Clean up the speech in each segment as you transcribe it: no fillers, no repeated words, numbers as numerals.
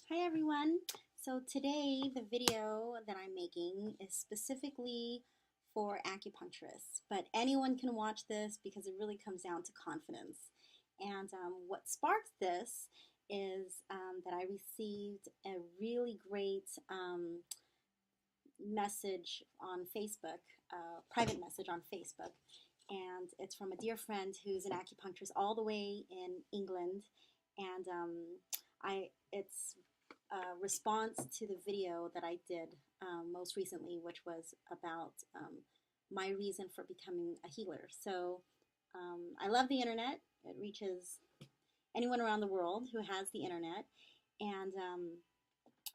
Hi everyone. So today the video that I'm making is specifically for acupuncturists, but anyone can watch this because it really comes down to confidence. And what sparked this is that I received a really great message on Facebook, private message on Facebook, and it's from a dear friend who's an acupuncturist all the way in England, and it's a response to the video that I did most recently, which was about my reason for becoming a healer. So I love the internet. It reaches anyone around the world who has the internet, and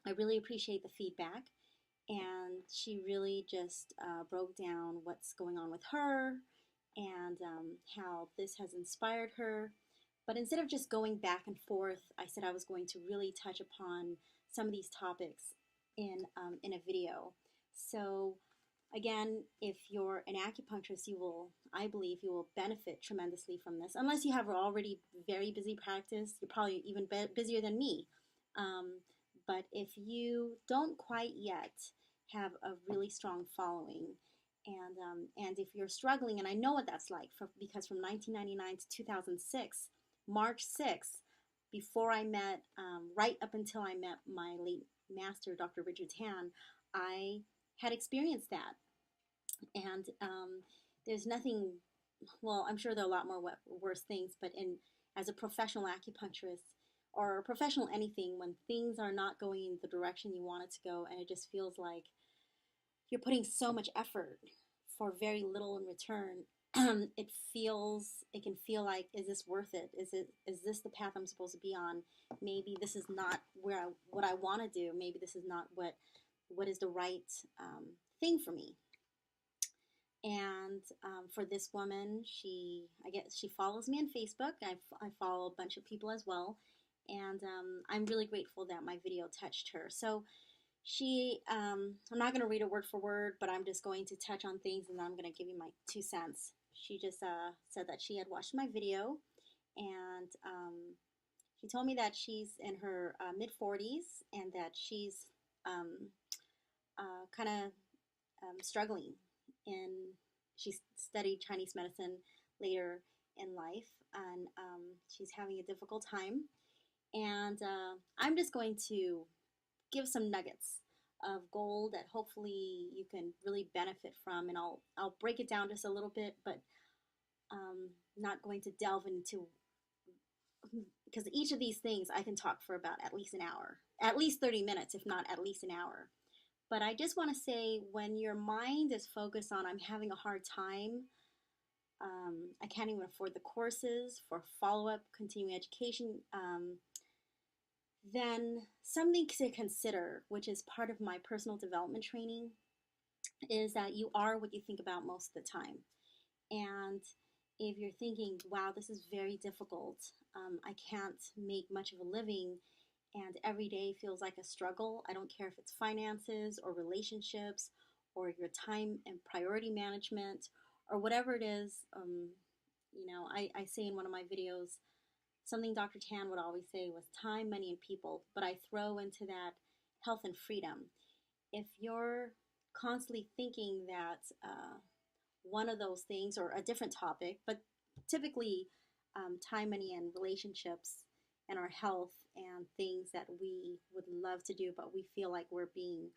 I really appreciate the feedback. And she really just broke down what's going on with her and how this has inspired her. But instead of just going back and forth, I said I was going to really touch upon some of these topics in a video. So again, if you're an acupuncturist, I believe you will benefit tremendously from this. Unless you have an already very busy practice, you're probably even busier than me. Um, but if you don't quite yet have a really strong following, and if you're struggling, and I know what that's like, because from 1999 to 2006, March 6th, before I met, right up until I met my late master, Dr. Richard Tan, I had experienced that. And there's nothing, well, I'm sure there are a lot more worse things, but as a professional acupuncturist or a professional anything, when things are not going in the direction you want it to go, and it just feels like you're putting so much effort for very little in return, it can feel like, is this worth it? Is this the path I'm supposed to be on? Maybe this is not what I want to do. Maybe this is not what is the right thing for me. And for this woman, I guess she follows me on Facebook. I follow a bunch of people as well, and I'm really grateful that my video touched her. So I'm not going to read it word for word, but I'm just going to touch on things, and then I'm going to give you my 2 cents. She just said that she had watched my video, and she told me that she's in her mid 40s and that she's kind of struggling in. She studied Chinese medicine later in life, and she's having a difficult time. And I'm just going to give some nuggets of gold that hopefully you can really benefit from, and I'll break it down just a little bit, but not going to delve into, because each of these things I can talk for about at least an hour, at least 30 minutes, if not at least an hour. But I just want to say, when your mind is focused on, I'm having a hard time, I can't even afford the courses for follow-up continuing education, then something to consider, which is part of my personal development training, is that you are what you think about most of the time. And if you're thinking, wow, this is very difficult, I can't make much of a living, and every day feels like a struggle, I don't care if it's finances or relationships or your time and priority management or whatever it is. I say in one of my videos, something Dr. Tan would always say was time, money, and people, but I throw into that health and freedom. If you're constantly thinking that one of those things, or a different topic, but typically time, money, and relationships, and our health, and things that we would love to do, but we feel like we're being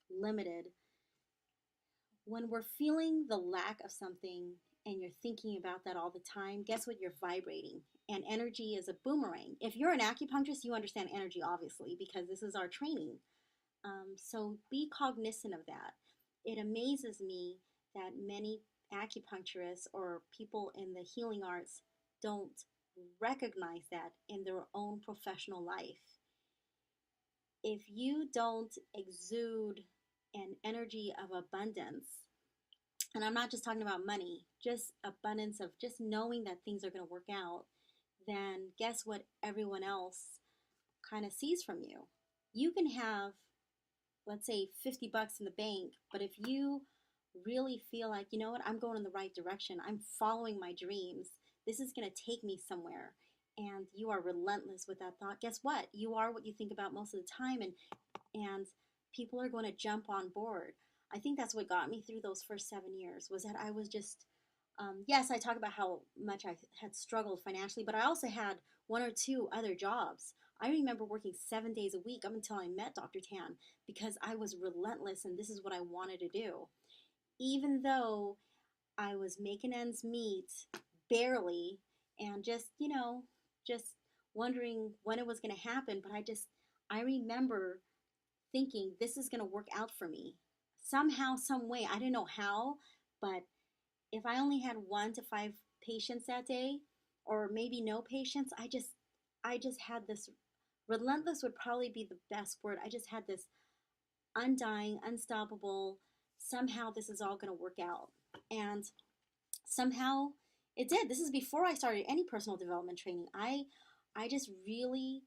limited. When we're feeling the lack of something and you're thinking about that all the time, guess what? You're vibrating. And energy is a boomerang. If you're an acupuncturist, you understand energy, obviously, because this is our training. So be cognizant of that. It amazes me that many acupuncturists or people in the healing arts don't recognize that in their own professional life. If you don't exude an energy of abundance, and I'm not just talking about money, just abundance of just knowing that things are going to work out, then guess what everyone else kind of sees from you? You can have, let's say, 50 bucks in the bank, but if you really feel like, you know what, I'm going in the right direction, I'm following my dreams, this is going to take me somewhere, and you are relentless with that thought, guess what? You are what you think about most of the time, and people are going to jump on board. I think that's what got me through those first 7 years, was that I was just, yes, I talk about how much I had struggled financially, but I also had one or two other jobs. I remember working 7 days a week up until I met Dr. Tan, because I was relentless and this is what I wanted to do. Even though I was making ends meet barely, and just, just wondering when it was going to happen. But I remember thinking, this is going to work out for me somehow, some way. I didn't know how, but if I only had 1 to 5 patients that day, or maybe no patients, I just had this, relentless would probably be the best word. I just had this undying, unstoppable, somehow this is all going to work out. And somehow it did. This is before I started any personal development training. I just really,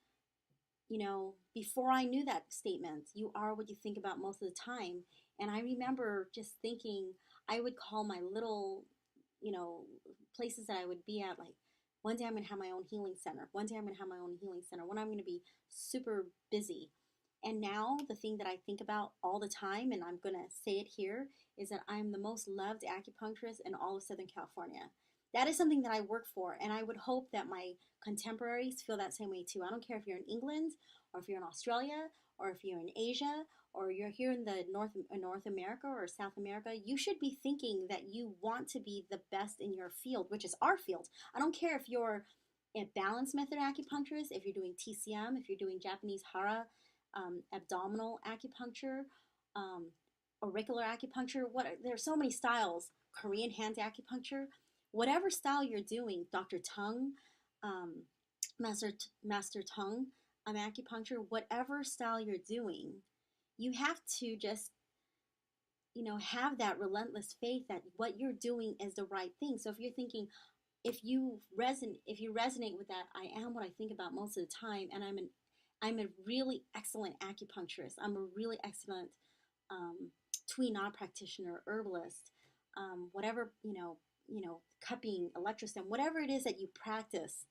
before I knew that statement, you are what you think about most of the time. And I remember just thinking, I would call my little, places that I would be at, like, one day I'm going to have my own healing center. One day I'm going to have my own healing center. When I'm going to be super busy. And now the thing that I think about all the time, and I'm going to say it here, is that I'm the most loved acupuncturist in all of Southern California. That is something that I work for, and I would hope that my contemporaries feel that same way too. I don't care if you're in England, or if you're in Australia, or if you're in Asia, or you're here in the North America or South America. You should be thinking that you want to be the best in your field, which is our field. I don't care if you're a balanced method acupuncturist, if you're doing TCM, if you're doing Japanese Hara, abdominal acupuncture, auricular acupuncture. There's so many styles. Korean hand acupuncture, whatever style you're doing, Dr. Tung, um, Master Tung, acupuncture, whatever style you're doing, you have to just, have that relentless faith that what you're doing is the right thing. So if you're thinking, if you resonate with that, I am what I think about most of the time, and I'm a really excellent acupuncturist. I'm a really excellent Tui Na practitioner, herbalist, whatever, cupping, electrostim, whatever it is that you practice,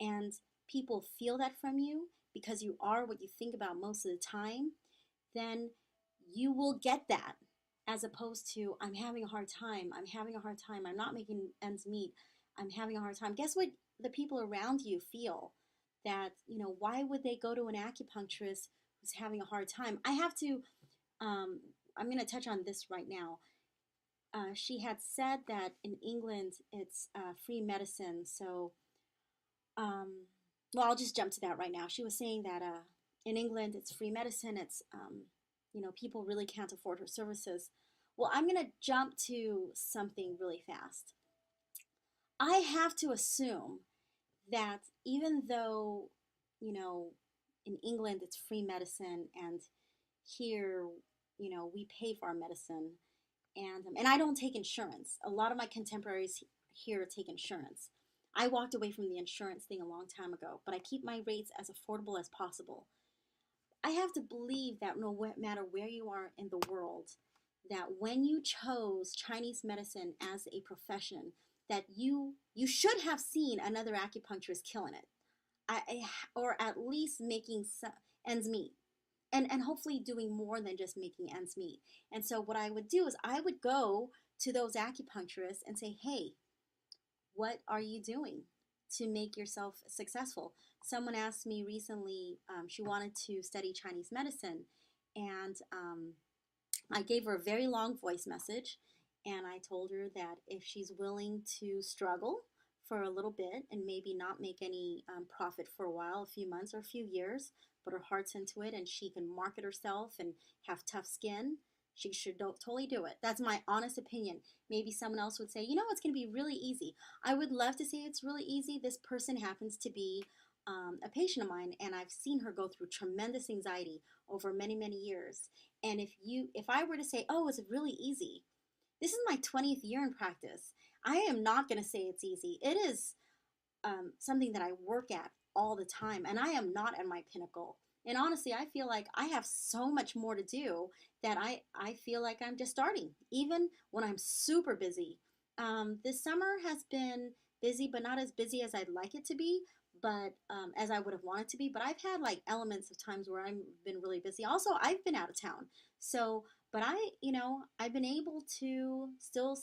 and people feel that from you because you are what you think about most of the time, then you will get that. As opposed to, I'm having a hard time, I'm not making ends meet, I'm having a hard time. Guess what the people around you feel? That, why would they go to an acupuncturist who's having a hard time? I have to, I'm going to touch on this right now. She had said that in England it's free medicine. So, well, I'll just jump to that right now. She was saying that in England it's free medicine. It's, people really can't afford her services. Well, I'm going to jump to something really fast. I have to assume that even though, in England it's free medicine, and here, we pay for our medicine, and I don't take insurance. A lot of my contemporaries here take insurance. I walked away from the insurance thing a long time ago, but I keep my rates as affordable as possible. I have to believe that no matter where you are in the world, that when you chose Chinese medicine as a profession, that you should have seen another acupuncturist killing it, or at least making ends meet, and hopefully doing more than just making ends meet. And so what I would do is I would go to those acupuncturists and say, hey, what are you doing to make yourself successful? Someone asked me recently, she wanted to study Chinese medicine, and I gave her a very long voice message, and I told her that if she's willing to struggle for a little bit and maybe not make any profit for a while, a few months or a few years, but her heart's into it and she can market herself and have tough skin, she should totally do it. That's my honest opinion. Maybe someone else would say, it's going to be really easy. I would love to say it's really easy. This person happens to be a patient of mine, and I've seen her go through tremendous anxiety over many, many years. And if I were to say, oh, it's really easy, this is my 20th year in practice. I am not going to say it's easy. It is something that I work at all the time, and I am not at my pinnacle. And honestly, I feel like I have so much more to do that I feel like I'm just starting, even when I'm super busy. This summer has been busy, but not as busy as I'd like it to be. but as I would have wanted to be. But I've had like elements of times where I've been really busy. Also, I've been out of town. So, but I've been able to still,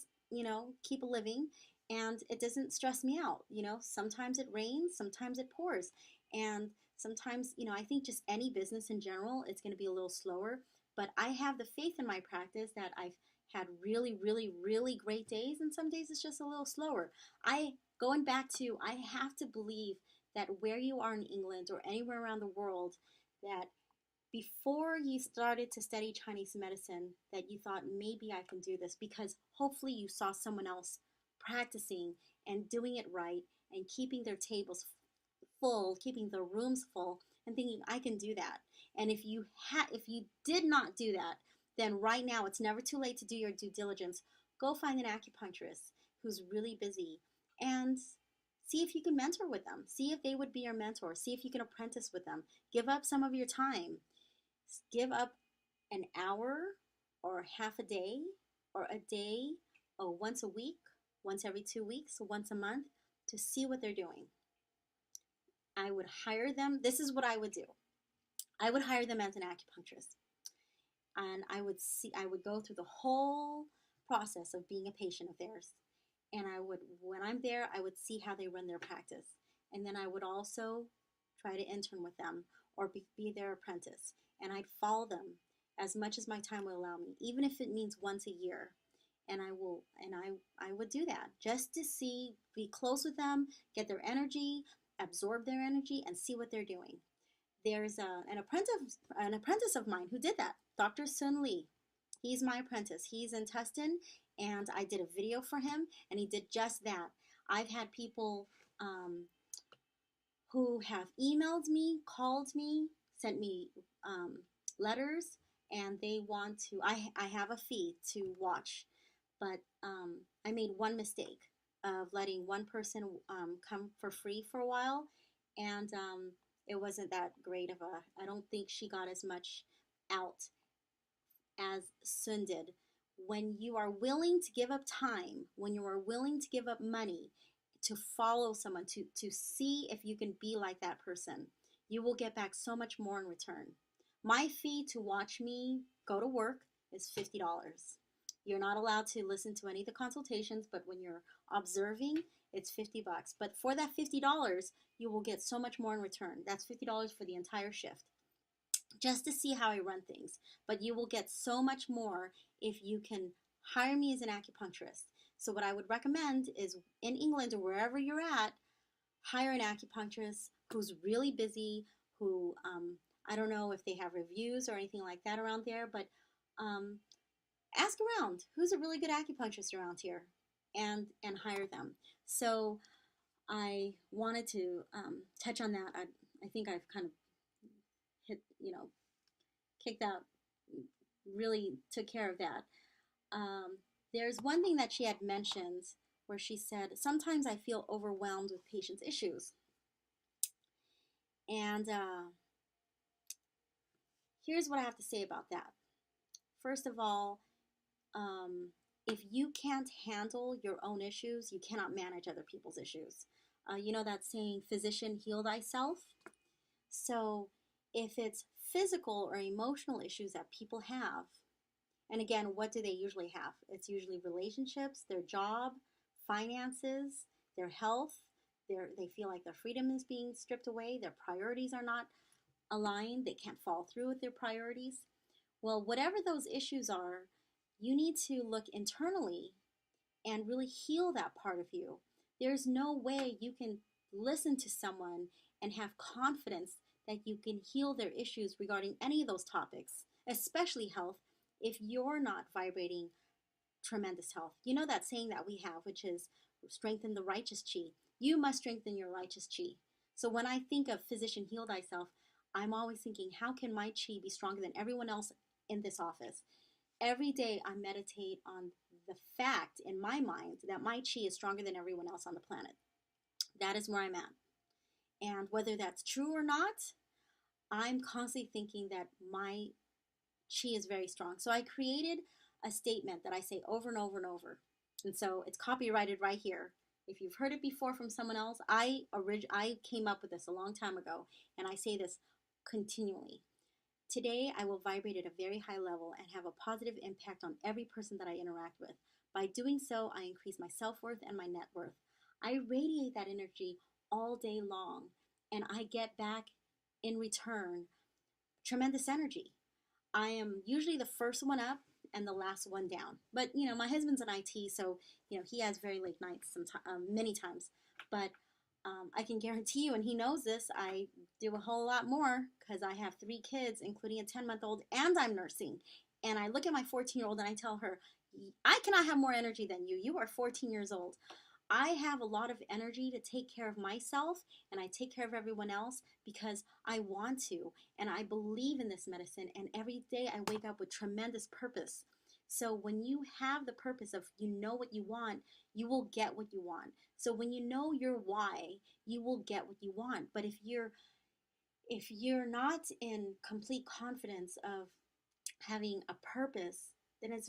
keep a living, and it doesn't stress me out. Sometimes it rains, sometimes it pours. And sometimes, I think just any business in general, it's going to be a little slower. But I have the faith in my practice that I've had really, really, really great days, and some days it's just a little slower. Going back to, I have to believe that where you are in England or anywhere around the world, that before you started to study Chinese medicine, that you thought maybe I can do this because hopefully you saw someone else practicing and doing it right and keeping their tables full, keeping the rooms full, and thinking I can do that. And if you did not do that, then right now it's never too late to do your due diligence. Go find an acupuncturist who's really busy and see if you can mentor with them. See if they would be your mentor. See if you can apprentice with them. Give up some of your time. Give up an hour or half a day or a day or once a week, once every 2 weeks, once a month to see what they're doing. I would hire them. This is what I would do. I would hire them as an acupuncturist. And I would go through the whole process of being a patient of theirs. And when I'm there, I would see how they run their practice. And then I would also try to intern with them or be their apprentice. And I'd follow them as much as my time will allow me, even if it means once a year. And I would do that just to be close with them, get their energy, absorb their energy, and see what they're doing. There's an apprentice of mine who did that, Dr. Sun Lee. He's my apprentice. He's in Tustin, and I did a video for him, and he did just that. I've had people who have emailed me, called me, sent me letters, and they want to. I have a fee to watch, but I made one mistake of letting one person come for free for a while, and it wasn't that great of a. I don't think she got as much out as Sun did. When you are willing to give up time, when you are willing to give up money to follow someone, to see if you can be like that person, you will get back so much more in return. My fee to watch me go to work is $50. You're not allowed to listen to any of the consultations, but when you're observing, it's $50. But for that $50, you will get so much more in return. That's $50 for the entire shift, just to see how I run things. But you will get so much more if you can hire me as an acupuncturist. So what I would recommend is in England or wherever you're at, hire an acupuncturist who's really busy, who, I don't know if they have reviews or anything like that around there, but ask around who's a really good acupuncturist around here and hire them. So I wanted to touch on that. I think I've kind of kicked out, really took care of that. There's one thing that she had mentioned where she said, sometimes I feel overwhelmed with patients' issues. And here's what I have to say about that. First of all, if you can't handle your own issues, you cannot manage other people's issues. You know that saying, physician, heal thyself? So if it's physical or emotional issues that people have, and again, what do they usually have? It's usually relationships, their job, finances, their health. They feel like their freedom is being stripped away. Their priorities are not aligned. They can't follow through with their priorities. Well, whatever those issues are, you need to look internally and really heal that part of you. There's no way you can listen to someone and have confidence that you can heal their issues regarding any of those topics, especially health, if you're not vibrating tremendous health. You know that saying that we have, which is strengthen the righteous chi. You must strengthen your righteous chi. So when I think of physician, heal thyself, I'm always thinking, how can my chi be stronger than everyone else in this office? Every day I meditate on the fact in my mind that my chi is stronger than everyone else on the planet. That is where I'm at. And whether that's true or not, I'm constantly thinking that my chi is very strong. So I created a statement that I say over and over and over. And so it's copyrighted right here. If you've heard it before from someone else, I came up with this a long time ago, and I say this continually. Today, I will vibrate at a very high level and have a positive impact on every person that I interact with. By doing so, I increase my self worth and my net worth. I radiate that energy all day long, and I get back in return tremendous energy. I am usually the first one up and the last one down. But my husband's in IT, so he has very late nights many times. But I can guarantee you, and he knows this, I do a whole lot more because I have 3 kids, including a 10-month-old, and I'm nursing. And I look at my 14-year-old and I tell her, I cannot have more energy than you. You are 14 years old. I have a lot of energy to take care of myself, and I take care of everyone else because I want to, and I believe in this medicine, and every day I wake up with tremendous purpose. So when you have the purpose of you know what you want, you will get what you want. So when you know your why, you will get what you want. But if you're not in complete confidence of having a purpose, then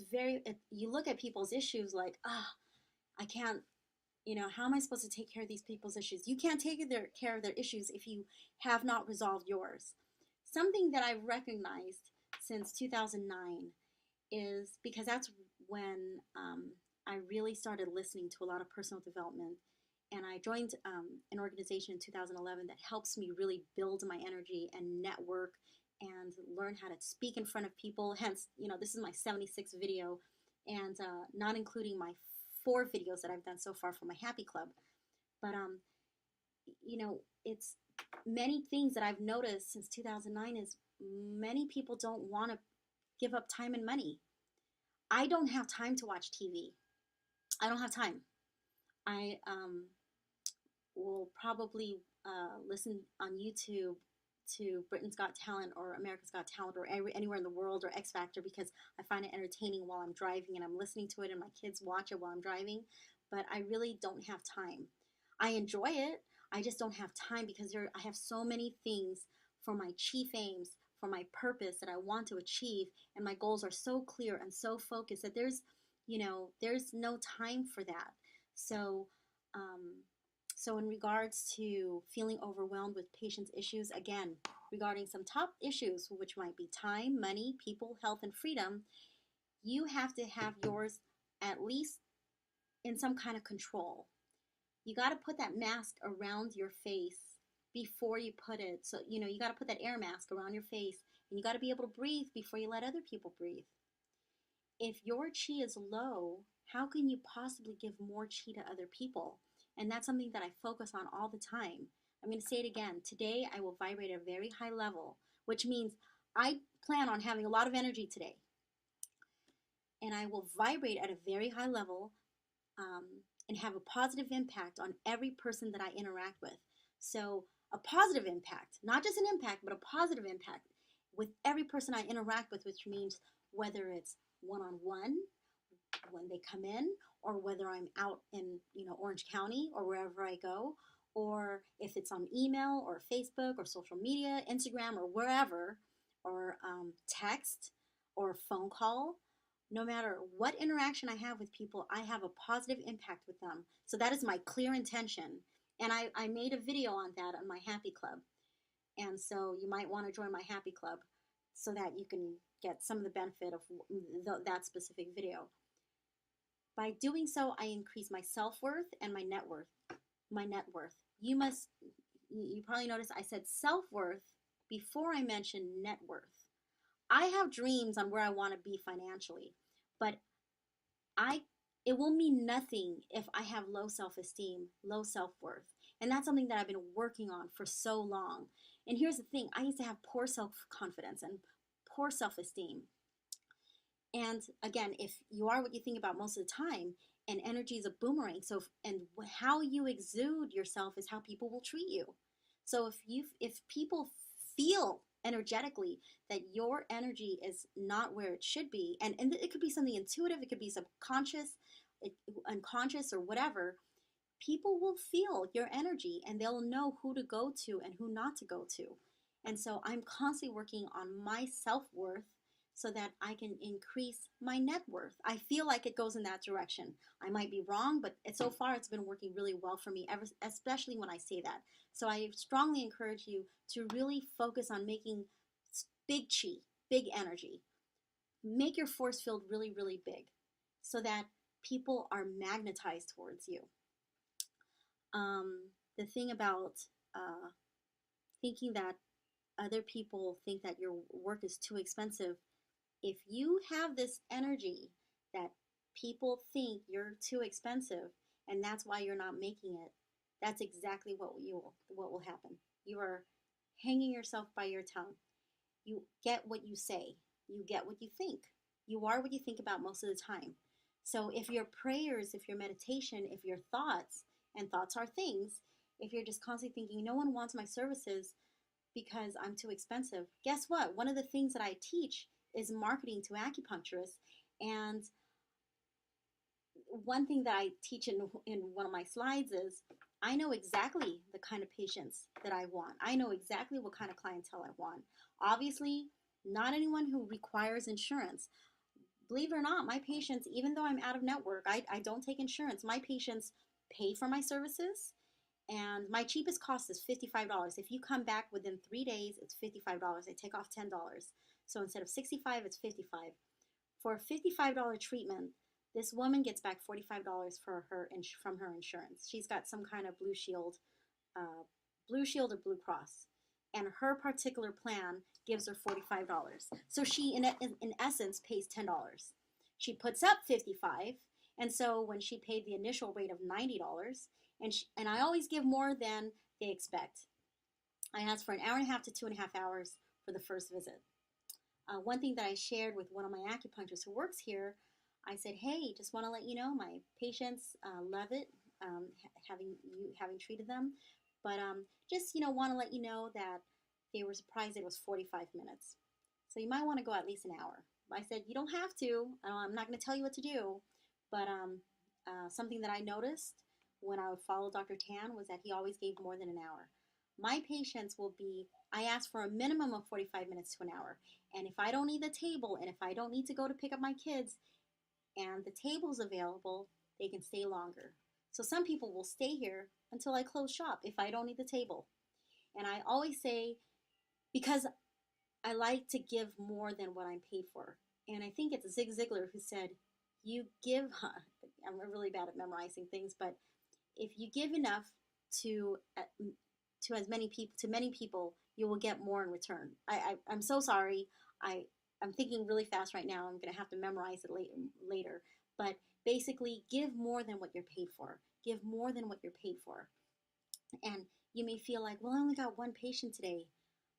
you look at people's issues like, I can't, how am I supposed to take care of these people's issues? You can't take care of their issues if you have not resolved yours. Something that I've recognized since 2009 is because that's when I really started listening to a lot of personal development. And I joined an organization in 2011 that helps me really build my energy and network and learn how to speak in front of people. Hence, this is my 76th video, and not including my 4 videos that I've done so far for my Happy Club. But it's many things that I've noticed since 2009 is many people don't want to give up time and money. I don't have time to watch TV. I don't have time. I will probably listen on YouTube to Britain's Got Talent or America's Got Talent or anywhere in the world, or X Factor, because I find it entertaining while I'm driving and I'm listening to it, and my kids watch it while I'm driving. But I really don't have time. I enjoy it. I just don't have time because I have so many things for my chief aims, for my purpose that I want to achieve, and my goals are so clear and so focused that there's no time for that. So in regards to feeling overwhelmed with patients' issues, again, regarding some top issues, which might be time, money, people, health, and freedom, you have to have yours at least in some kind of control. You got to put that mask around your face before you put it. So, you got to put that air mask around your face, and you got to be able to breathe before you let other people breathe. If your chi is low, how can you possibly give more chi to other people? And that's something that I focus on all the time. I'm going to say it again. Today, I will vibrate at a very high level, which means I plan on having a lot of energy today. And I will vibrate at a very high level and have a positive impact on every person that I interact with. So a positive impact, not just an impact, but a positive impact with every person I interact with, which means whether it's one-on-one, when they come in, or whether I'm out in Orange County or wherever I go, or if it's on email or Facebook or social media, Instagram or wherever, or text or phone call. No matter what interaction I have with people, I have a positive impact with them. So that is my clear intention. And I made a video on that on my Happy Club. And so you might want to join my Happy Club so that you can get some of the benefit of that specific video. By doing so, I increase my self-worth and my net worth. You probably noticed I said self-worth before I mentioned net worth. I have dreams on where I want to be financially, but it will mean nothing if I have low self-esteem, low self-worth. And that's something that I've been working on for so long. And here's the thing, I used to have poor self-confidence and poor self-esteem. And again, if you are what you think about most of the time, and energy is a boomerang, and how you exude yourself is how people will treat you. So if people feel energetically that your energy is not where it should be, and it could be something intuitive, it could be subconscious, unconscious, or whatever, people will feel your energy and they'll know who to go to and who not to go to. And so I'm constantly working on my self-worth so that I can increase my net worth. I feel like it goes in that direction. I might be wrong, but so far it's been working really well for me, especially when I say that. So I strongly encourage you to really focus on making big chi, big energy. Make your force field really, really big so that people are magnetized towards you. The thing about thinking that other people think that your work is too expensive, if you have this energy that people think you're too expensive and that's why you're not making it, that's exactly what will happen. You are hanging yourself by your tongue. You get what you say. You get what you think. You are what you think about most of the time. So if your prayers, if your meditation, if your thoughts, and thoughts are things, if you're just constantly thinking, no one wants my services because I'm too expensive, guess what? One of the things that I teach is marketing to acupuncturists. And one thing that I teach in one of my slides is I know exactly the kind of patients that I want. I know exactly what kind of clientele I want. Obviously, not anyone who requires insurance. Believe it or not, my patients, even though I'm out of network, I don't take insurance. My patients pay for my services, and my cheapest cost is $55. If you come back within 3 days, it's $55. I take off $10. So instead of $65, it's $55. For a $55 treatment, this woman gets back $45 from her insurance. She's got some kind of Blue Shield or Blue Cross, and her particular plan gives her $45. So she, in essence, pays $10. She puts up $55, and so when she paid the initial rate of $90, and I always give more than they expect. I asked for an hour and a half to 2.5 hours for the first visit. One thing that I shared with one of my acupuncturists who works here, I said, hey, just want to let you know my patients love it, having treated them, but just want to let you know that they were surprised it was 45 minutes. So you might want to go at least an hour. I said, you don't have to. I'm not going to tell you what to do, but something that I noticed when I would follow Dr. Tan was that he always gave more than an hour. My patients I ask for a minimum of 45 minutes to an hour. And if I don't need the table, and if I don't need to go to pick up my kids, and the table's available, they can stay longer. So some people will stay here until I close shop if I don't need the table. And I always say, because I like to give more than what I'm paid for. And I think it's Zig Ziglar who said, you give, I'm really bad at memorizing things, but if you give enough to many people, you will get more in return. I'm so sorry. I'm thinking really fast right now. I'm going to have to memorize it later. But basically, give more than what you're paid for. Give more than what you're paid for. And you may feel like, well, I only got one patient today.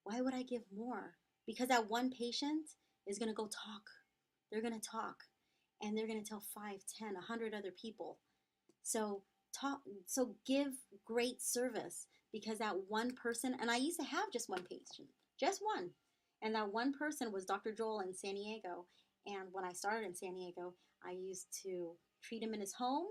Why would I give more? Because that one patient is going to go talk. They're going to talk. And they're going to tell 5, 10, 100 other people. So give great service, because that one person, and I used to have just one patient, just one. And that one person was Dr. Joel in San Diego. And when I started in San Diego, I used to treat him in his home.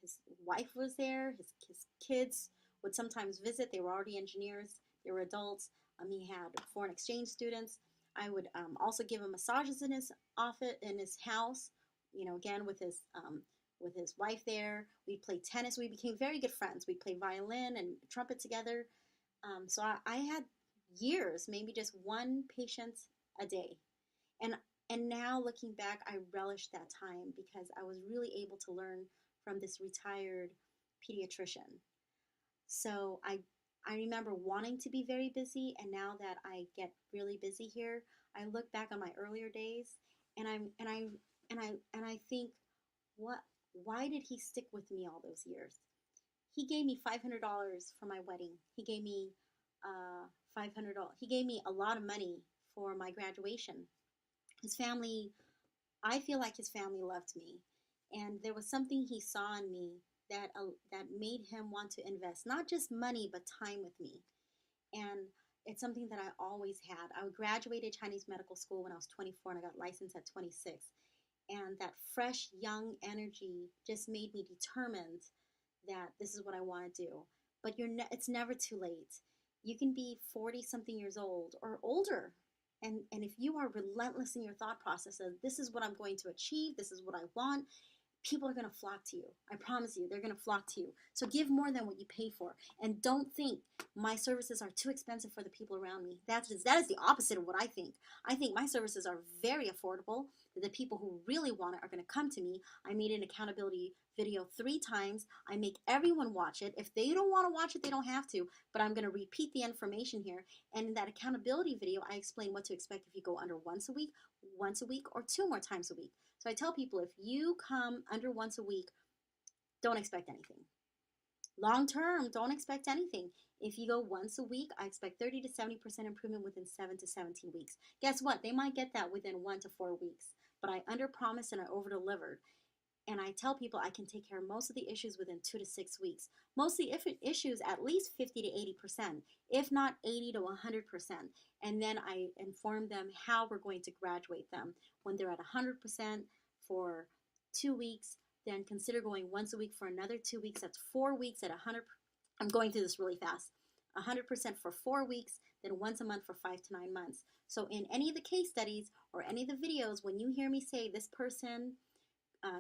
His wife was there. His kids would sometimes visit. They were already engineers. They were adults. He had foreign exchange students. I would also give him massages in his office, in his house. Again with his wife there. We played tennis. We became very good friends. We played violin and trumpet together. So I had years, maybe just one patient a day. And now looking back, I relish that time because I was really able to learn from this retired pediatrician. So I remember wanting to be very busy, and now that I get really busy here, I look back on my earlier days, and I think, why did he stick with me all those years? He gave me $500 for my wedding. He gave me $500. He gave me a lot of money for my graduation. His family, I feel like his family loved me, and there was something he saw in me that made him want to invest not just money but time with me. And it's something that I always had. I graduated Chinese medical school when I was 24, and I got licensed at 26. And that fresh, young energy just made me determined that this is what I want to do. But it's never too late. You can be 40-something years old or older And if you are relentless in your thought process of this is what I'm going to achieve, this is what I want, people are going to flock to you. I promise you, they're going to flock to you. So give more than what you pay for. And don't think my services are too expensive for the people around me. That is the opposite of what I think. I think my services are very affordable. The people who really want it are going to come to me. I made an accountability video 3 times. I make everyone watch it. If they don't want to watch it, they don't have to. But I'm going to repeat the information here. And in that accountability video, I explain what to expect if you go under once a week, or 2 more times a week. So I tell people, if you come under once a week, don't expect anything. Long term, don't expect anything. If you go once a week, I expect 30 to 70% improvement within 7 to 17 weeks. Guess what? They might get that within 1 to 4 weeks. But I under promised and I over delivered. And I tell people I can take care of most of the issues within 2 to 6 weeks. Most of the issues at least 50 to 80%, if not 80 to 100%. And then I inform them how we're going to graduate them. When they're at 100% for 2 weeks, then consider going once a week for another 2 weeks. That's 4 weeks at 100. I'm going through this really fast. 100% for 4 weeks, then once a month for 5 to 9 months. So in any of the case studies or any of the videos, when you hear me say this person,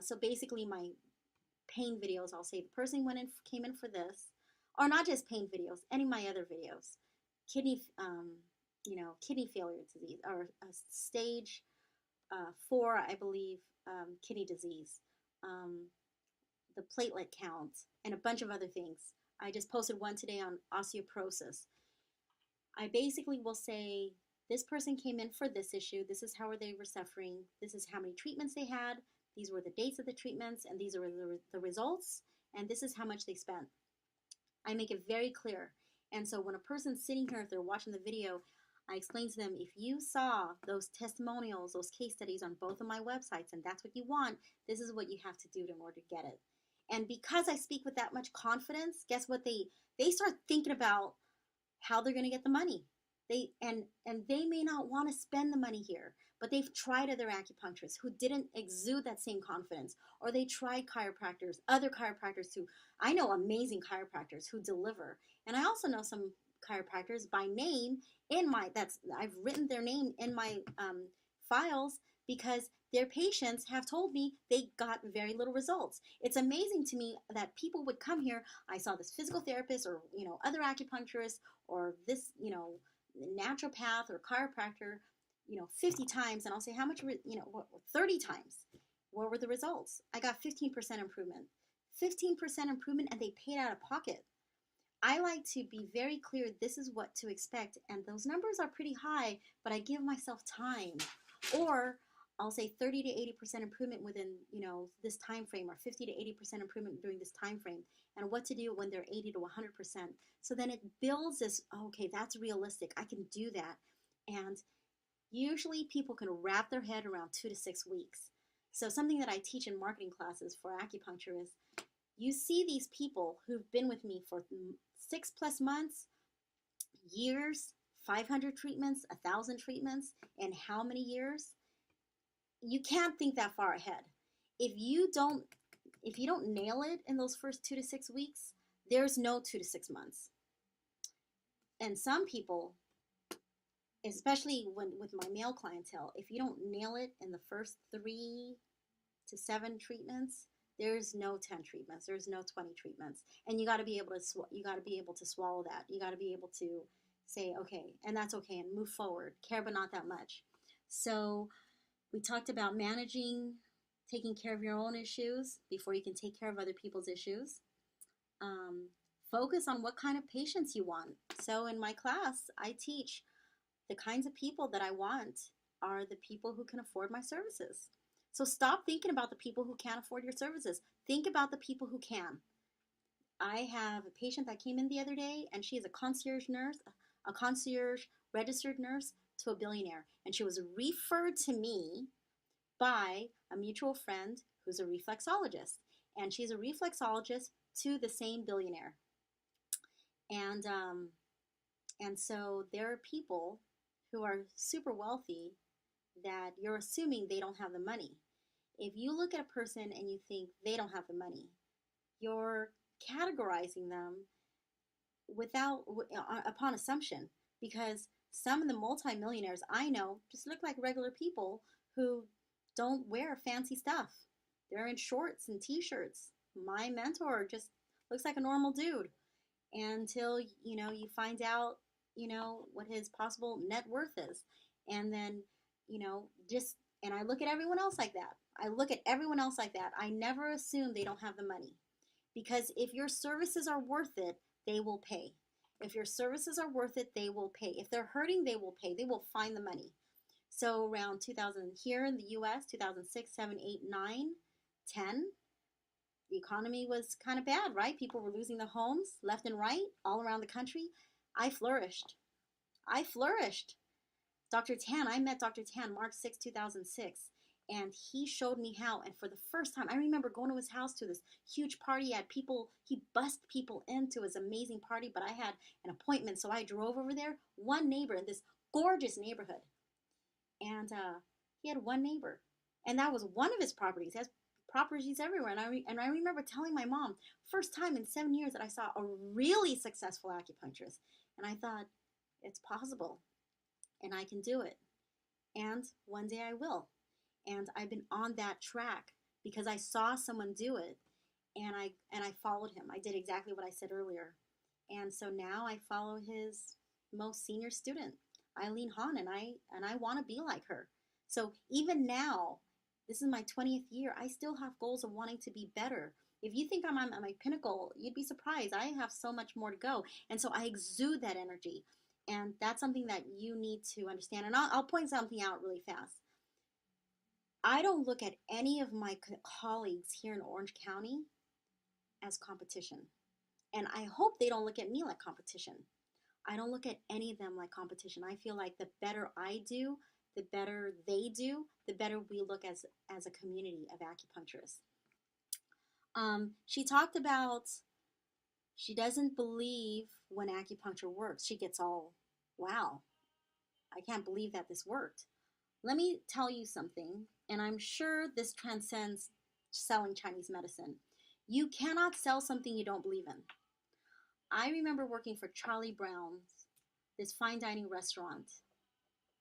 so basically my pain videos, I'll say the person came in for this, or not just pain videos, any of my other videos, kidney failure disease, or stage 4, I believe, kidney disease, the platelet count, and a bunch of other things. I just posted one today on osteoporosis. I basically will say, this person came in for this issue, this is how they were suffering, this is how many treatments they had, these were the dates of the treatments, and these are the results, and this is how much they spent. I make it very clear. And so when a person's sitting here, if they're watching the video, I explain to them, if you saw those testimonials, those case studies on both of my websites, and that's what you want, this is what you have to do in order to get it. And because I speak with that much confidence, guess what? They start thinking about how they're going to get the money. They may not want to spend the money here, but they've tried other acupuncturists who didn't exude that same confidence, or they tried chiropractors, other chiropractors who, I know amazing chiropractors who deliver. And I also know some chiropractors by name I've written their name in my files because their patients have told me they got very little results. It's amazing to me that people would come here. I saw this physical therapist or, other acupuncturist or this, naturopath or chiropractor, 50 times. And I'll say, how much, 30 times. What were the results? I got 15% improvement. 15% improvement, and they paid out of pocket. I like to be very clear, this is what to expect, and those numbers are pretty high, but I give myself time. Or I'll say 30 to 80% improvement within, this time frame, or 50 to 80% improvement during this time frame, and what to do when they're 80 to 100%. So then it builds this, okay, that's realistic, I can do that. And usually people can wrap their head around 2 to 6 weeks. So something that I teach in marketing classes for acupuncture is, you see these people who've been with me for 6+ months, years, 500 treatments, 1,000 treatments, and how many years? You can't think that far ahead. If you don't nail it in those first 2 to 6 weeks, there's no 2 to 6 months. And some people, especially with my male clientele, if you don't nail it in the first 3 to 7 treatments, there's no 10 treatments. There's no 20 treatments. And you got to be able to swallow that. You got to be able to say, okay, and that's okay, and move forward. Care, but not that much. So we talked about taking care of your own issues before you can take care of other people's issues. Focus on what kind of patients you want. So in my class, I teach the kinds of people that I want are the people who can afford my services. So stop thinking about the people who can't afford your services. Think about the people who can. I have a patient that came in the other day, and she is a concierge registered nurse to a billionaire. And she was referred to me by a mutual friend who's a reflexologist. And she's a reflexologist to the same billionaire. And so there are people who are super wealthy that you're assuming they don't have the money. If you look at a person and you think they don't have the money, you're categorizing them upon assumption, because some of the multimillionaires I know just look like regular people who don't wear fancy stuff. They're in shorts and t-shirts. My mentor just looks like a normal dude until, you find out, what his possible net worth is. And then, just, and I look at everyone else like that. I look at everyone else like that. I never assume they don't have the money, because if your services are worth it, they will pay. If your services are worth it, they will pay. If they're hurting, they will pay. They will find the money. So around 2000 here in the US, 2006, 7, 8, 9, 10, the economy was kind of bad, right? People were losing their homes left and right all around the country. I flourished. I flourished. I met Dr. Tan March 6, 2006, and he showed me how. And for the first time, I remember going to his house to this huge party. He bussed people into his amazing party, but I had an appointment, so I drove over there. One neighbor in this gorgeous neighborhood, and he had one neighbor, and that was one of his properties. He has properties everywhere, and I remember telling my mom, first time in 7 years, that I saw a really successful acupuncturist, and I thought, it's possible, and I can do it, and one day I will. And I've been on that track because I saw someone do it, and I followed him. I did exactly what I said earlier, and so now I follow his most senior student, Eileen Hahn, and I want to be like her. So even now, this is my 20th year, I still have goals of wanting to be better. If you think I'm at my pinnacle, you'd be surprised. I have so much more to go, and so I exude that energy, and that's something that you need to understand. And I'll point something out really fast. I don't look at any of my colleagues here in Orange County as competition. And I hope they don't look at me like competition. I don't look at any of them like competition. I feel like the better I do, the better they do, the better we look as a community of acupuncturists. She talked about she doesn't believe when acupuncture works. She gets all, wow, I can't believe that this worked. Let me tell you something, and I'm sure this transcends selling Chinese medicine. You cannot sell something you don't believe in. I remember working for Charlie Brown's, this fine dining restaurant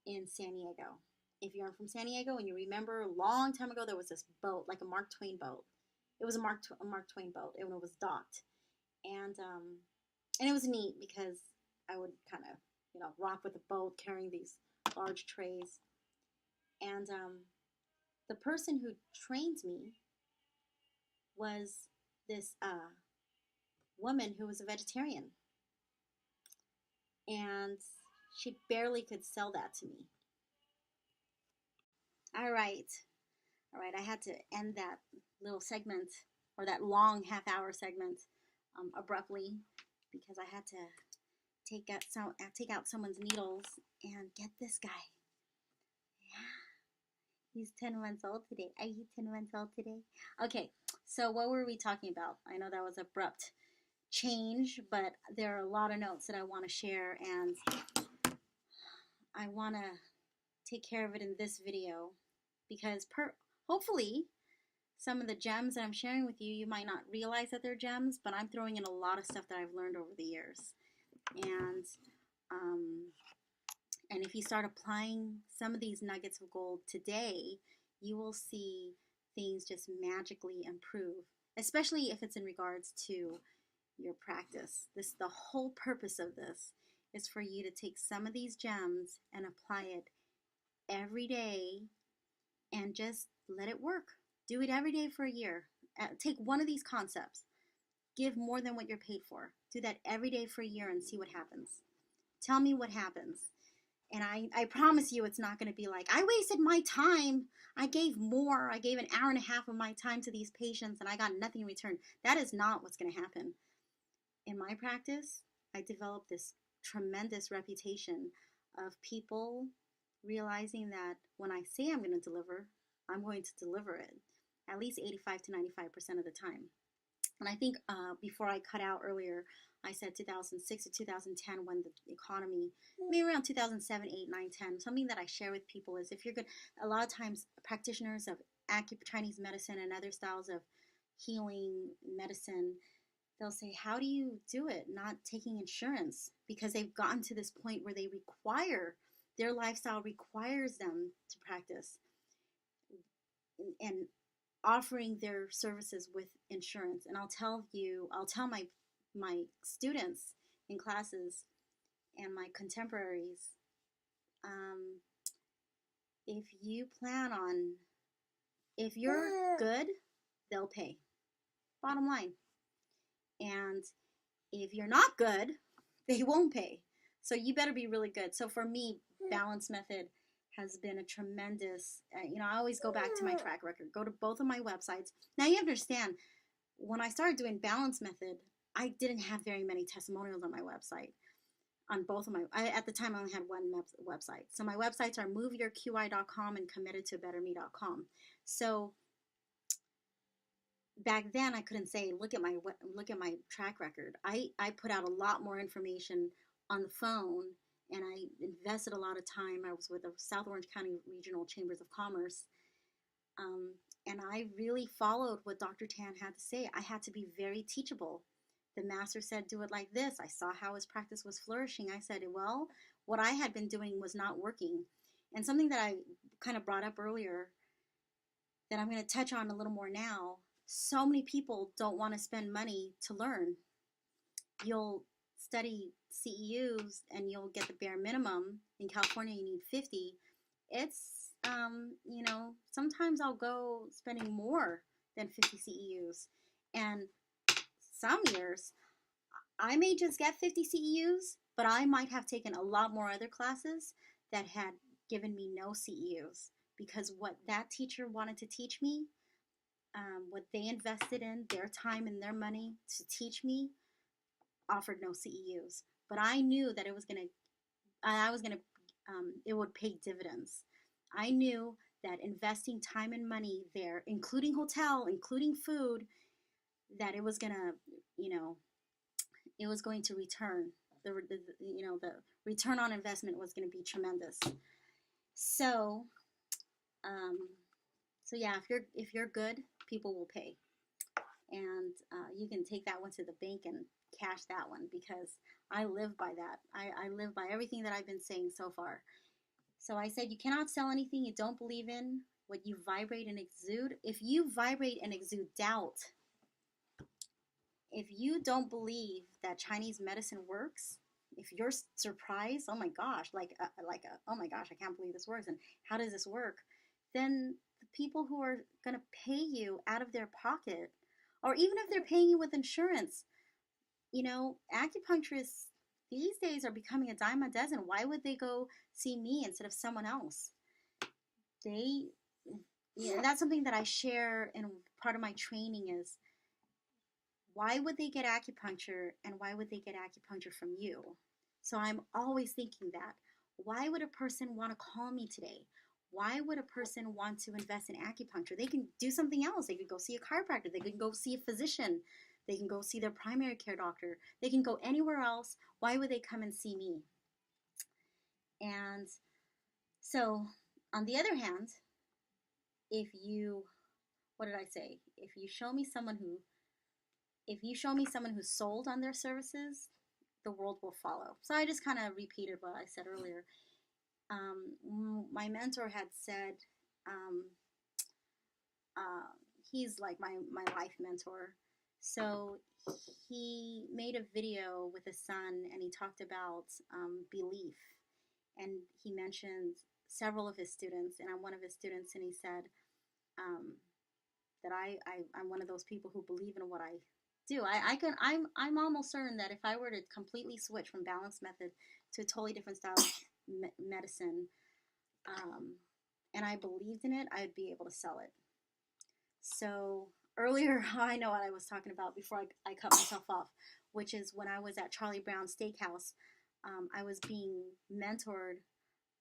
in San Diego. If you're from San Diego and you remember, a long time ago, there was this boat, like a Mark Twain boat. It was a Mark Twain boat, and it was docked. And it was neat because I would kind of, rock with the boat carrying these large trays. And the person who trained me was this woman who was a vegetarian. And she barely could sell that to me. All right, I had to end that little segment, or that long half-hour segment, abruptly, because I had to take out someone's needles. And get this guy. He's 10 months old today. Are you 10 months old today? Okay, so what were we talking about? I know that was abrupt change, but there are a lot of notes that I want to share, and I want to take care of it in this video, because hopefully some of the gems that I'm sharing with you, you might not realize that they're gems, but I'm throwing in a lot of stuff that I've learned over the years. And if you start applying some of these nuggets of gold today, you will see things just magically improve, especially if it's in regards to your practice. The whole purpose of this is for you to take some of these gems and apply it every day and just let it work. Do it every day for a year. Take one of these concepts. Give more than what you're paid for. Do that every day for a year and see what happens. Tell me what happens. And I promise you, it's not going to be like, I wasted my time. I gave more. I gave an hour and a half of my time to these patients and I got nothing in return. That is not what's going to happen. In my practice, I developed this tremendous reputation of people realizing that when I say I'm going to deliver, I'm going to deliver it at least 85 to 95% of the time. And I think before I cut out earlier, I said 2006 to 2010 when the economy, maybe around 2007, 8, 9, 10. Something that I share with people is, if you're good, a lot of times practitioners of Chinese medicine and other styles of healing medicine, they'll say, how do you do it not taking insurance? Because they've gotten to this point where they require, their lifestyle requires them to practice, and offering their services with insurance. And I'll tell my students in classes and my contemporaries, um, if you plan on, if you're good, they'll pay. Bottom line. And if you're not good, they won't pay. So you better be really good. So for me, balance method has been a tremendous, I always go back to my track record, go to both of my websites. Now you understand, when I started doing balance method, I didn't have very many testimonials on my website. On both of at the time I only had one website. So my websites are moveyourqi.com and committedtobetterme.com. So back then I couldn't say, look at my track record. I put out a lot more information on the phone, and I invested a lot of time. I was with the South Orange County Regional Chambers of Commerce, and I really followed what Dr. Tan had to say. I had to be very teachable. The master said, do it like this. I saw how his practice was flourishing. I said, well, what I had been doing was not working. And something that I kind of brought up earlier that I'm going to touch on a little more now, so many people don't want to spend money to learn. You'll study CEUs and you'll get the bare minimum. In California, you need 50. It's, sometimes I'll go spending more than 50 CEUs. And some years, I may just get 50 CEUs, but I might have taken a lot more other classes that had given me no CEUs, because what that teacher wanted to teach me, what they invested in, their time and their money to teach me, offered no CEUs. But I knew that it would pay dividends. I knew that investing time and money there, including hotel, including food, that it was gonna, it was going to return. The return on investment was going to be tremendous. So, yeah, if you're good, people will pay, and you can take that one to the bank and cash that one, because I live by that. I live by everything that I've been saying so far. So I said, you cannot sell anything you don't believe in, what you vibrate and exude. If you vibrate and exude doubt, if you don't believe that Chinese medicine works, if you're surprised, oh my gosh, oh my gosh, I can't believe this works, and how does this work? Then the people who are going to pay you out of their pocket, or even if they're paying you with insurance, acupuncturists these days are becoming a dime a dozen. Why would they go see me instead of someone else? That's something that I share in part of my training is, why would they get acupuncture, and why would they get acupuncture from you? So I'm always thinking that. Why would a person want to call me today? Why would a person want to invest in acupuncture? They can do something else. They could go see a chiropractor. They can go see a physician. They can go see their primary care doctor. They can go anywhere else. Why would they come and see me? And so, on the other hand, what did I say? If you show me someone who's sold on their services, the world will follow. So I just kind of repeated what I said earlier. My mentor had said, he's like my life mentor. So he made a video with his son, and he talked about belief. And he mentioned several of his students, and I'm one of his students, and he said that I'm one of those people who believe in what I do. I'm almost certain that if I were to completely switch from balance method to a totally different style of medicine, and I believed in it, I'd be able to sell it. So earlier, I know what I was talking about before I cut myself off, which is when I was at Charlie Brown's Steakhouse, I was being mentored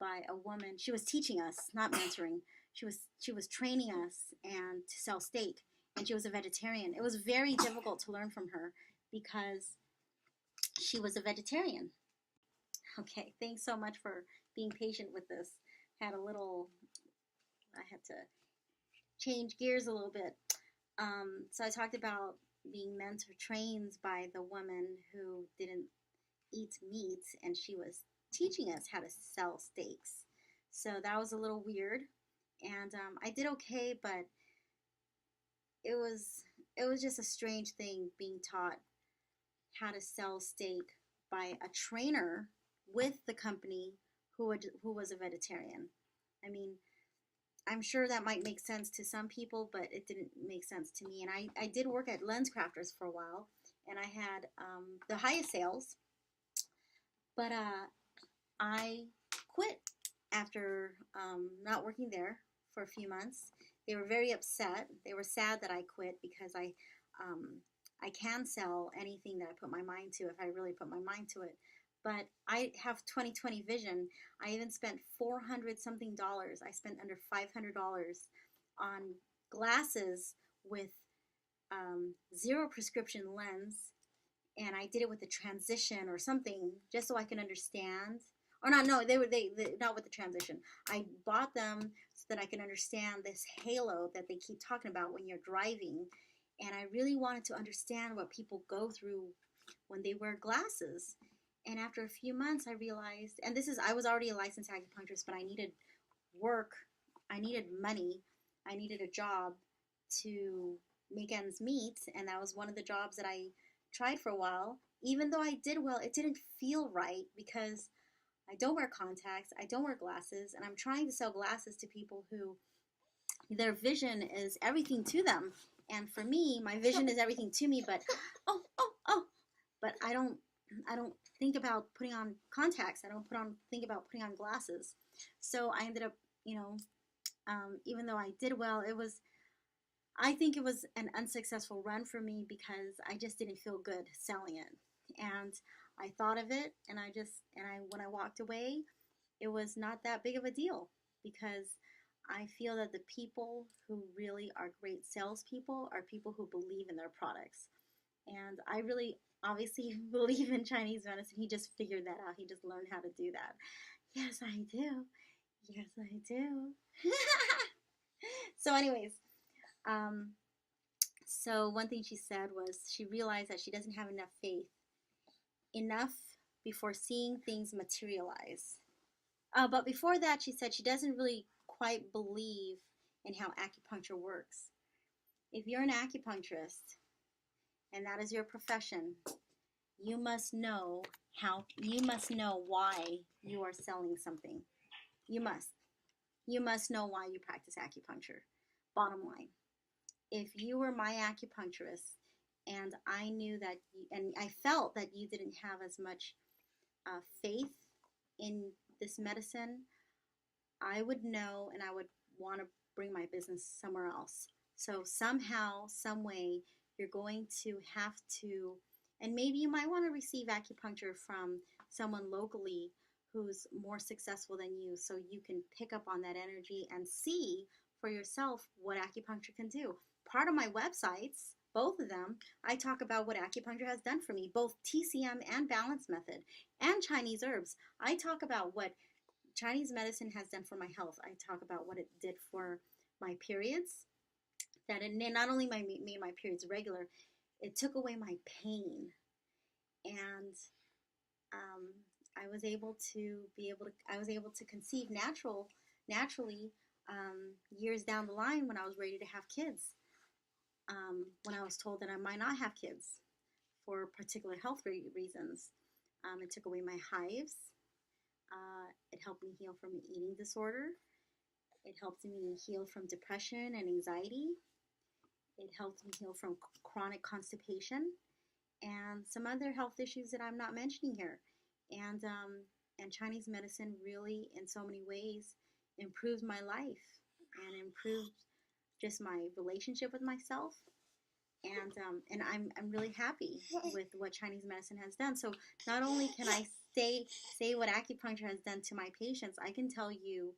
by a woman. She was teaching us, not mentoring. She was training us and to sell steak, and she was a vegetarian. It was very difficult to learn from her because she was a vegetarian. Okay, thanks so much for being patient with this. I had to change gears a little bit. So I talked about being mentor trained by the woman who didn't eat meat, and she was teaching us how to sell steaks. So that was a little weird, and I did okay, but it was it was just a strange thing being taught how to sell steak by a trainer with the company who was a vegetarian. I mean, I'm sure that might make sense to some people, but it didn't make sense to me. And I did work at Lens Crafters for a while, and I had the highest sales, but I quit after not working there for a few months. They were very upset. They were sad that I quit because I can sell anything that I put my mind to if I really put my mind to it. But I have 20/20 vision. I even spent 400 something dollars. I spent under $500 on glasses with zero prescription lens, and I did it with a transition or something just so I can understand. Or not, no, they not with the transition. I bought them so that I can understand this halo that they keep talking about when you're driving, and I really wanted to understand what people go through when they wear glasses. And after a few months, I realized, and this is, I was already a licensed acupuncturist, but I needed work, I needed money, I needed a job to make ends meet, and that was one of the jobs that I tried for a while. Even though I did well, it didn't feel right because I don't wear contacts, I don't wear glasses, and I'm trying to sell glasses to people who their vision is everything to them. And for me, my vision is everything to me, but but I don't think about putting on contacts. I don't think about putting on glasses. So I ended up, even though I did well, I think it was an unsuccessful run for me because I just didn't feel good selling it. And I thought of it, and when I walked away, it was not that big of a deal because I feel that the people who really are great salespeople are people who believe in their products. And I really obviously believe in Chinese medicine. He just figured that out. He just learned how to do that. Yes, I do. Yes, I do. So, anyways, um, so one thing she said was she realized that she doesn't have enough faith, enough before seeing things materialize. But before that, she said she doesn't really quite believe in how acupuncture works. If you're an acupuncturist and that is your profession, you must know why you are selling something. You must know why you practice acupuncture. Bottom line, if you were my acupuncturist and I knew that and I felt that you didn't have as much faith in this medicine, I would know, and I would want to bring my business somewhere else. So somehow, some way, you're going to have to, and maybe you might want to receive acupuncture from someone locally who's more successful than you, so you can pick up on that energy and see for yourself what acupuncture can do. Part of my websites, both of them, I talk about what acupuncture has done for me, both TCM and balance method and Chinese herbs. I talk about what Chinese medicine has done for my health. I talk about what it did for my periods, that it not only made my periods regular, it took away my pain. And I was able to conceive naturally years down the line when I was ready to have kids. When I was told that I might not have kids for particular health reasons. It took away my hives. It helped me heal from an eating disorder. It helped me heal from depression and anxiety. It helped me heal from chronic constipation and some other health issues that I'm not mentioning here. And Chinese medicine really, in so many ways, improved my life and improved just my relationship with myself. And I'm really happy with what Chinese medicine has done. So not only can I say what acupuncture has done to my patients, I can tell you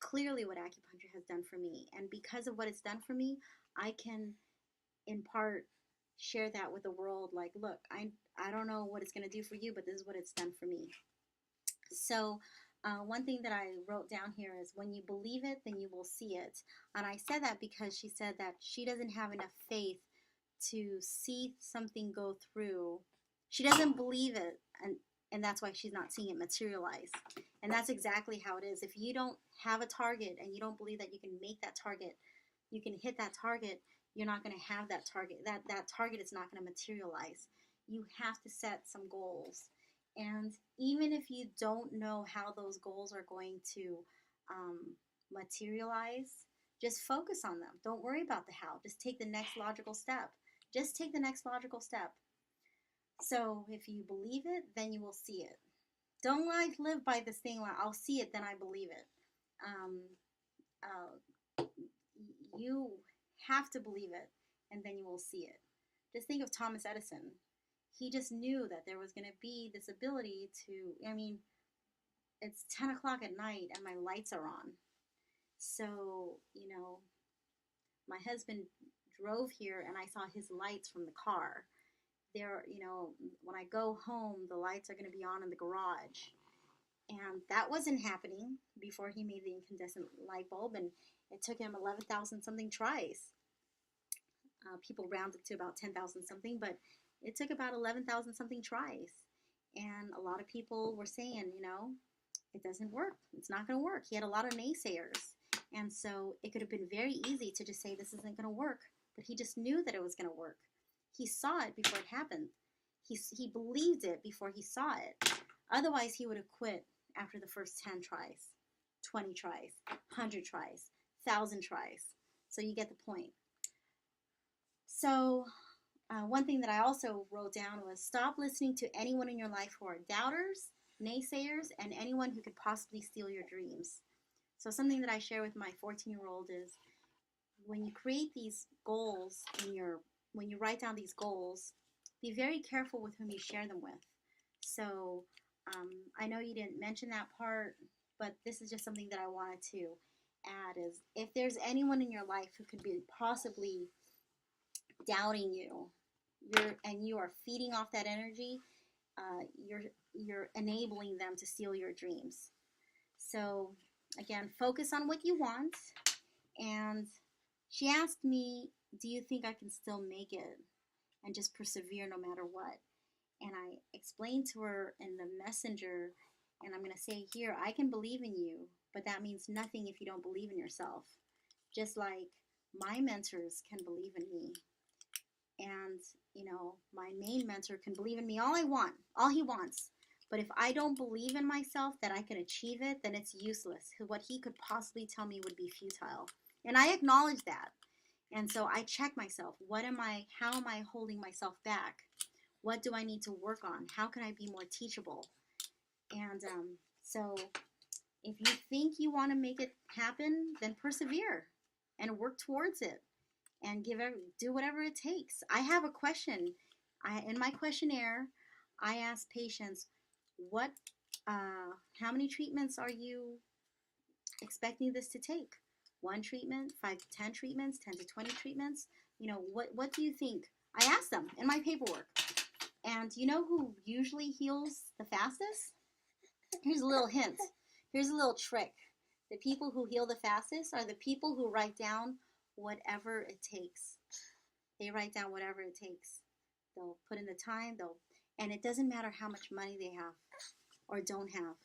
clearly what acupuncture has done for me. And because of what it's done for me, I can in part share that with the world. Like, look, I don't know what it's going to do for you, but this is what it's done for me. So one thing that I wrote down here is when you believe it, then you will see it. And I said that because she said that she doesn't have enough faith to see something go through. She doesn't believe it, and that's why she's not seeing it materialize. And that's exactly how it is. If you don't have a target and you don't believe that you can make that target, you can hit that target, you're not going to have that target. That target is not going to materialize. You have to set some goals. And even if you don't know how those goals are going to materialize, just focus on them. Don't worry about the how. Just take the next logical step. Just take the next logical step. So if you believe it, then you will see it. Don't live by this thing where I'll see it, then I believe it. You have to believe it, and then you will see it. Just think of Thomas Edison. He just knew that there was going to be this ability to, I mean, it's 10 o'clock at night and my lights are on. So, you know, my husband drove here and I saw his lights from the car. There, you know, when I go home, the lights are going to be on in the garage. And that wasn't happening before he made the incandescent light bulb, and it took him 11,000 something tries. People rounded to about 10,000 something, but it took about 11,000 something tries. And a lot of people were saying, you know, it doesn't work. It's not going to work. He had a lot of naysayers. And so it could have been very easy to just say this isn't going to work. But he just knew that it was going to work. He saw it before it happened. He believed it before he saw it. Otherwise, he would have quit after the first 10 tries, 20 tries, 100 tries, 1,000 tries. So you get the point. So one thing that I also wrote down was stop listening to anyone in your life who are doubters, naysayers, and anyone who could possibly steal your dreams. So something that I share with my 14-year-old is when you create these goals when you write down these goals, be very careful with whom you share them with. So I know you didn't mention that part, but this is just something that I wanted to add is if there's anyone in your life who could be possibly doubting you, and you are feeding off that energy, you're enabling them to steal your dreams. So again, focus on what you want. And she asked me, do you think I can still make it and just persevere no matter what? And I explained to her in the messenger, and I'm going to say here, I can believe in you, but that means nothing if you don't believe in yourself. Just like my mentors can believe in me. And, you know, my main mentor can believe in me all he wants. But if I don't believe in myself that I can achieve it, then it's useless. What he could possibly tell me would be futile. And I acknowledge that. And so I check myself. How am I holding myself back? What do I need to work on? How can I be more teachable? And so if you think you want to make it happen, then persevere and work towards it and do whatever it takes. I have a question. In my questionnaire, I ask patients, how many treatments are you expecting this to take? 1 treatment, 5 to 10 treatments, 10 to 20 treatments? You know, what do you think? I ask them in my paperwork. And you know who usually heals the fastest? Here's a little hint. Here's a little trick. The people who heal the fastest are the people who write down whatever it takes. They write down whatever it takes. They'll put in the time, and it doesn't matter how much money they have or don't have.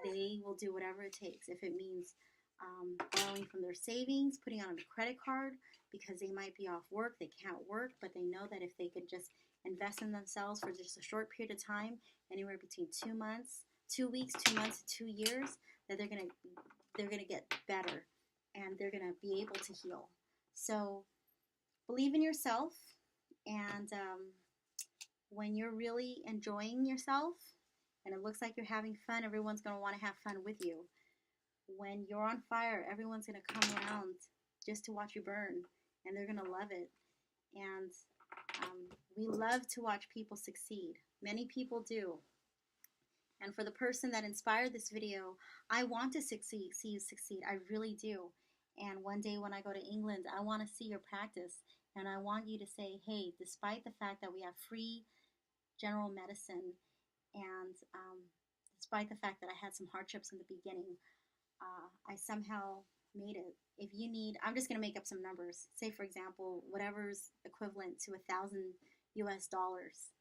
They will do whatever it takes. If it means borrowing from their savings, putting on a credit card because they might be off work, they can't work, but they know that if they could just invest in themselves for just a short period of time, anywhere between 2 months, 2 weeks, 2 months, 2 years, that they're gonna get better and they're gonna be able to heal. So believe in yourself, and when you're really enjoying yourself and it looks like you're having fun, everyone's gonna want to have fun with you. When you're on fire, everyone's going to come around just to watch you burn, and they're going to love it. And we love to watch people succeed. Many people do. And for the person that inspired this video, I want to see you succeed. I really do. And one day when I go to England, I want to see your practice. And I want you to say, hey, despite the fact that we have free general medicine, and despite the fact that I had some hardships in the beginning, I somehow made it. If you need, I'm just gonna make up some numbers. Say for example, whatever's equivalent to 1,000 U.S. dollars.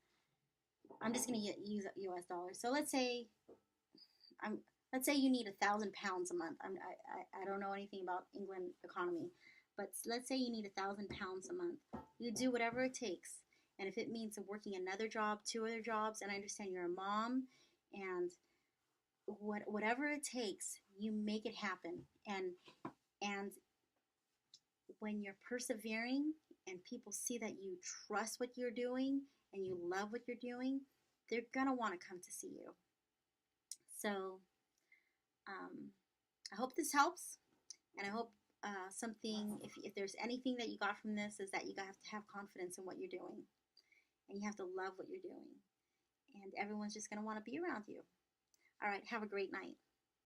I'm just gonna use U.S. dollars. So I'm let's say you need 1,000 pounds a month. I don't know anything about England economy, but let's say you need 1,000 pounds a month. You do whatever it takes, and if it means working another job, two other jobs, and I understand you're a mom, and whatever it takes, you make it happen. And when you're persevering and people see that you trust what you're doing and you love what you're doing, they're gonna want to come to see you. So I hope this helps, and I hope something, if there's anything that you got from this, is that you have to have confidence in what you're doing, and you have to love what you're doing, and everyone's just going to want to be around you. All right, have a great night.